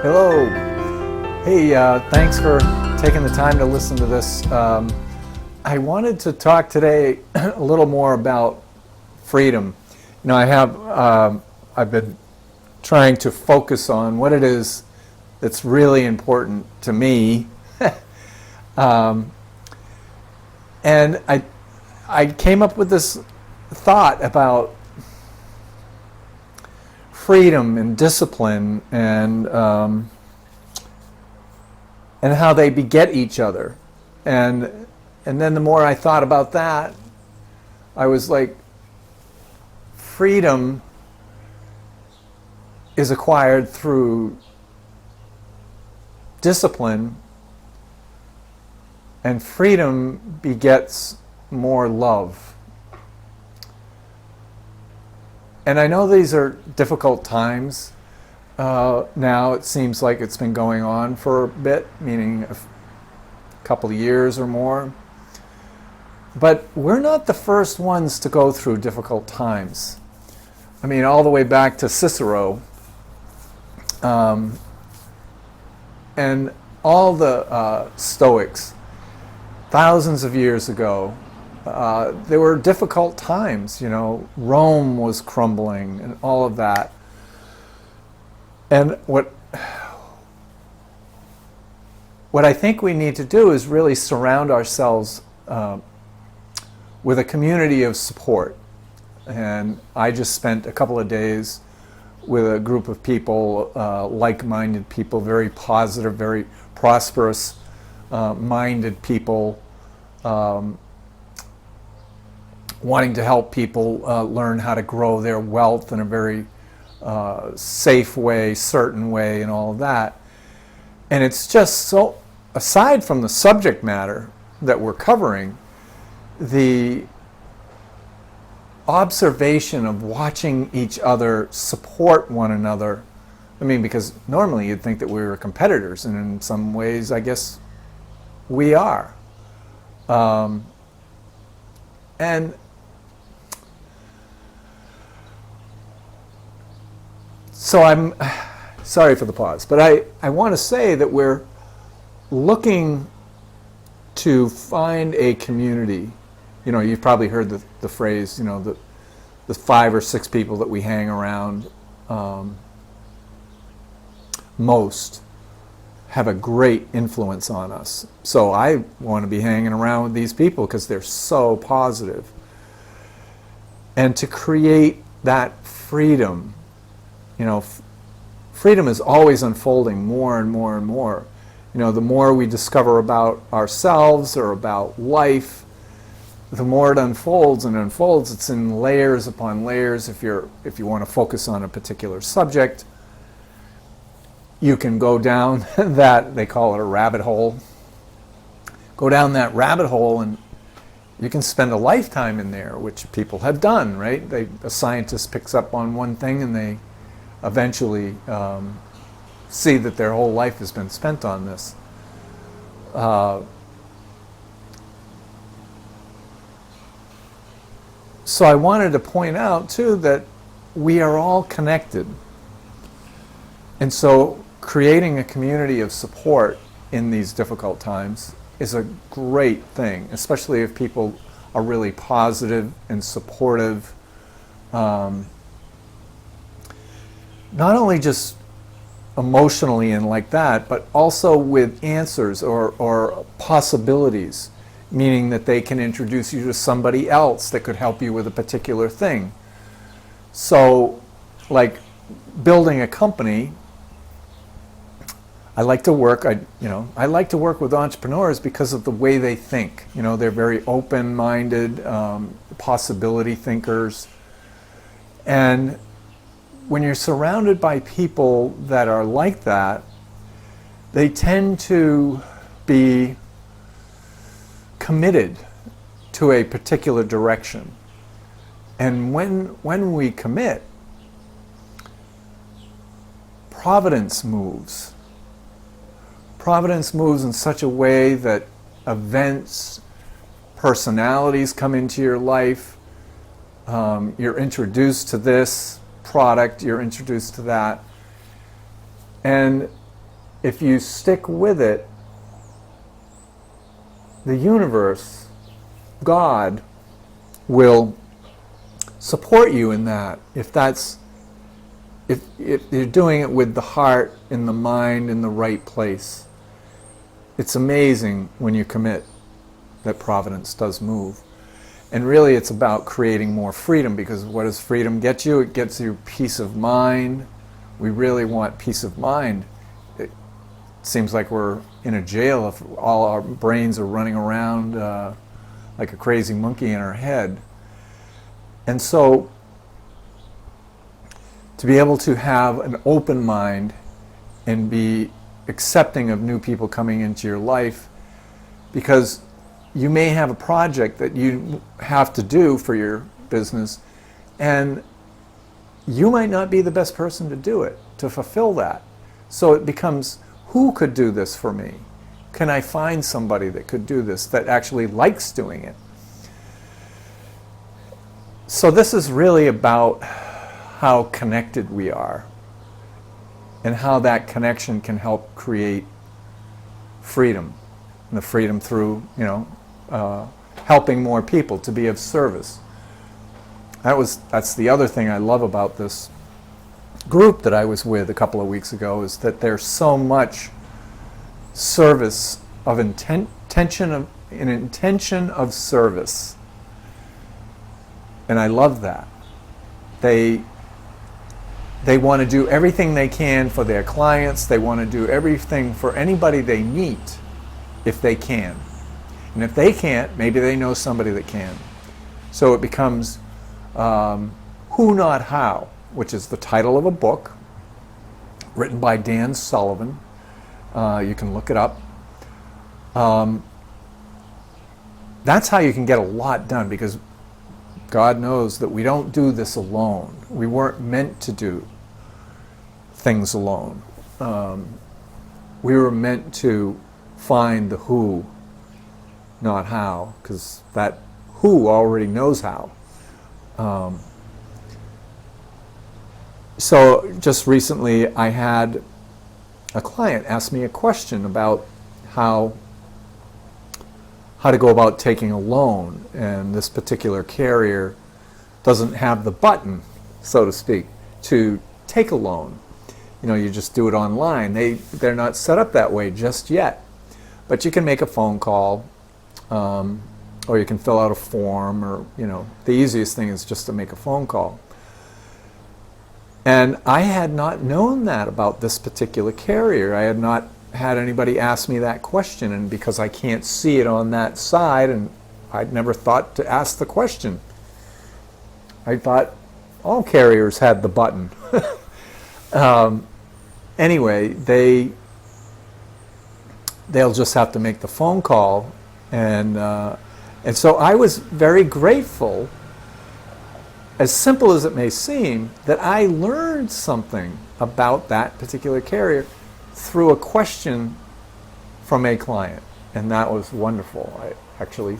Hello. Hey, thanks for taking the time to listen to this. I wanted to talk today a little more about freedom. You know, I've been trying to focus on what it is that's really important to me. And I came up with this thought about freedom and discipline and how they beget each other. And then the more I thought about that, I was like, freedom is acquired through discipline, and freedom begets more love. And I know these are difficult times. Now it seems like it's been going on for a bit, meaning a couple of years or more. But we're not the first ones to go through difficult times. I mean, all the way back to Cicero, and all the Stoics, thousands of years ago. There were difficult times, you know, Rome was crumbling and all of that. And what I think we need to do is really surround ourselves with a community of support. And I just spent a couple of days with a group of people, like-minded people, very positive, very prosperous minded people, wanting to help people learn how to grow their wealth in a very safe way, certain way, and all of that. And it's just so, aside from the subject matter that we're covering, the observation of watching each other support one another. I mean, because normally you'd think that we were competitors, and in some ways, I guess we are. And so I'm sorry for the pause, but I want to say that we're looking to find a community. You know, you've probably heard the phrase, you know, the 5 or 6 people that we hang around most have a great influence on us. So I want to be hanging around with these people because they're so positive. And to create that freedom, you know, freedom is always unfolding more and more and more. You know, the more we discover about ourselves or about life, the more it unfolds and unfolds. It's in layers upon layers. If you want to focus on a particular subject, you can go down that, they call it a rabbit hole. Go down that rabbit hole and you can spend a lifetime in there, which people have done, right? A scientist picks up on one thing and they eventually see that their whole life has been spent on this. So I wanted to point out, too, that we are all connected. And so creating a community of support in these difficult times is a great thing, especially if people are really positive and supportive. Not only just emotionally and like that, but also with answers or possibilities, meaning that they can introduce you to somebody else that could help you with a particular thing. So, like building a company, I like to work with entrepreneurs because of the way they think. You know, they're very open-minded, possibility thinkers. And when you're surrounded by people that are like that, they tend to be committed to a particular direction. And when we commit, providence moves. Providence moves in such a way that events, personalities come into your life. You're introduced to this product, you're introduced to that. And if you stick with it, the universe, God, will support you in that. If you're doing it with the heart and the mind in the right place, it's amazing when you commit that providence does move. And really it's about creating more freedom, because what does freedom get you? It gets you peace of mind. We really want peace of mind. It seems like we're in a jail if all our brains are running around like a crazy monkey in our head. And so to be able to have an open mind and be accepting of new people coming into your life, because you may have a project that you have to do for your business, and you might not be the best person to do it, to fulfill that. So it becomes, who could do this for me? Can I find somebody that could do this, that actually likes doing it? So this is really about how connected we are, and how that connection can help create freedom. And the freedom through, helping more people, to be of service. That's the other thing I love about this group that I was with a couple of weeks ago, is that there's so much service of intention of service. And I love that. They want to do everything they can for their clients. They want to do everything for anybody they meet, if they can. And if they can't, maybe they know somebody that can. So it becomes Who Not How, which is the title of a book written by Dan Sullivan. You can look it up. That's how you can get a lot done, because God knows that we don't do this alone. We weren't meant to do things alone. We were meant to find the who, not how, because that who already knows how. So just recently I had a client ask me a question about how to go about taking a loan, and this particular carrier doesn't have the button, so to speak, to take a loan. You just do it online. They're not set up that way just yet. But you can make a phone call, or you can fill out a form, or, the easiest thing is just to make a phone call. And I had not known that about this particular carrier. I had not had anybody ask me that question, and because I can't see it on that side, and I'd never thought to ask the question. I thought all carriers had the button. Anyway, they'll just have to make the phone call, and so I was very grateful, as simple as it may seem, that I learned something about that particular carrier through a question from a client, and that was wonderful. I actually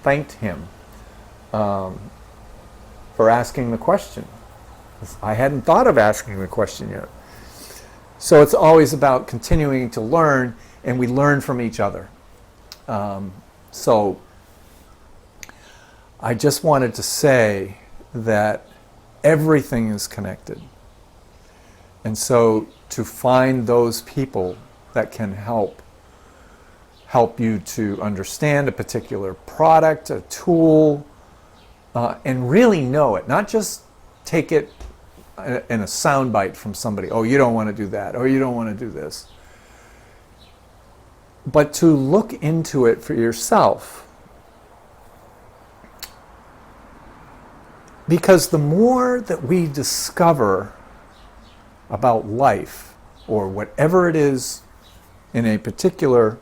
thanked him for asking the question. I hadn't thought of asking the question yet. So it's always about continuing to learn, and we learn from each other. So I just wanted to say that everything is connected. And so to find those people that can help you to understand a particular product, a tool, and really know it, not just take it in a soundbite from somebody. Oh, you don't want to do that, or you don't want to do this. But to look into it for yourself. Because the more that we discover about life, or whatever it is in a particular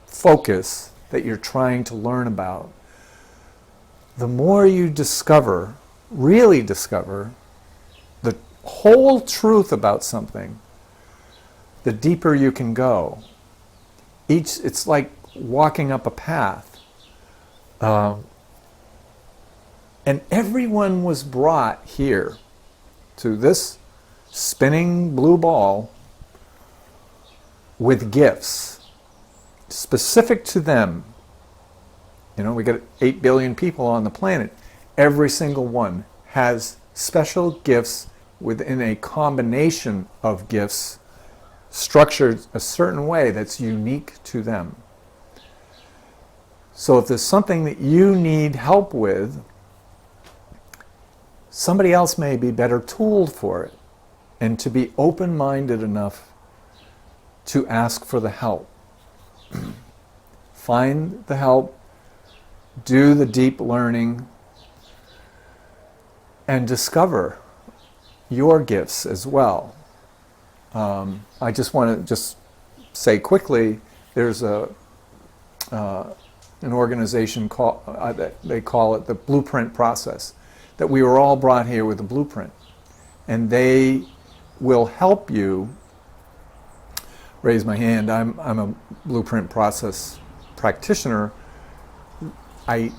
focus that you're trying to learn about, the more you discover, really discover, the whole truth about something, the deeper you can go. It's like walking up a path. And everyone was brought here to this spinning blue ball with gifts specific to them. You know, we got 8 billion people on the planet. Every single one has special gifts within a combination of gifts structured a certain way that's unique to them. So if there's something that you need help with, somebody else may be better tooled for it. And to be open-minded enough to ask for the help. Find the help, do the deep learning, and discover your gifts as well. I just want to say quickly, there's an organization called, they call it the blueprint process, that we were all brought here with a blueprint. And they will help you. Raise my hand. I'm a blueprint process practitioner. I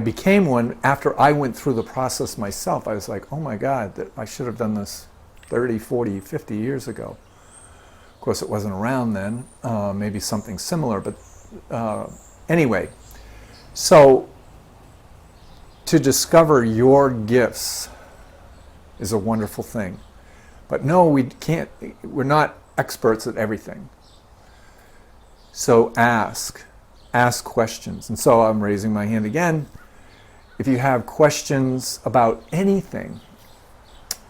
became one after I went through the process myself. I was like, oh my God, that I should have done this 30, 40, 50 years ago. Of course, it wasn't around then. Maybe something similar, but anyway. So to discover your gifts is a wonderful thing. But no, we're not experts at everything. So ask questions. And so I'm raising my hand again. If you have questions about anything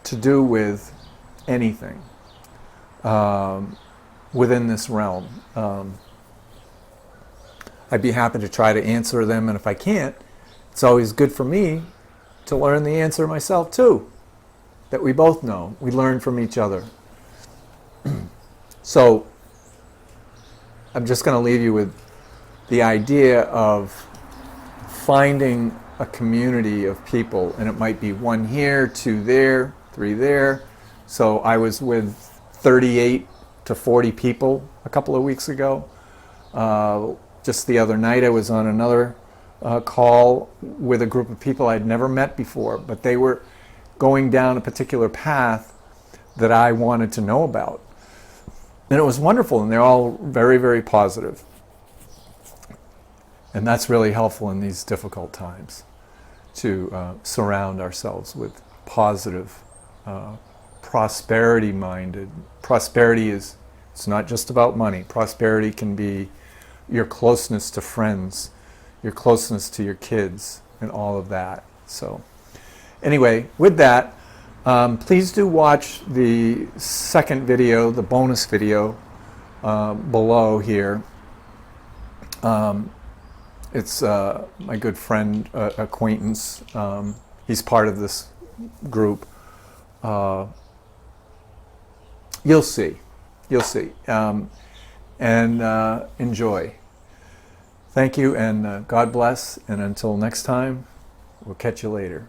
to do with anything within this realm, I'd be happy to try to answer them. And if I can't, it's always good for me to learn the answer myself too. That we both know. We learn from each other. So I'm just going to leave you with the idea of finding a community of people, and it might be 1 here, 2 there, 3 there. So I was with 38 to 40 people a couple of weeks ago. Just the other night I was on another call with a group of people I'd never met before, but they were going down a particular path that I wanted to know about. And it was wonderful, and they're all very, very positive. And that's really helpful in these difficult times, to surround ourselves with positive, prosperity-minded. Prosperity it's not just about money. Prosperity can be your closeness to friends, your closeness to your kids, and all of that. So anyway, with that, please do watch the second video, the bonus video below here. It's my good friend, acquaintance. He's part of this group. You'll see. And enjoy. Thank you, and God bless. And until next time, we'll catch you later.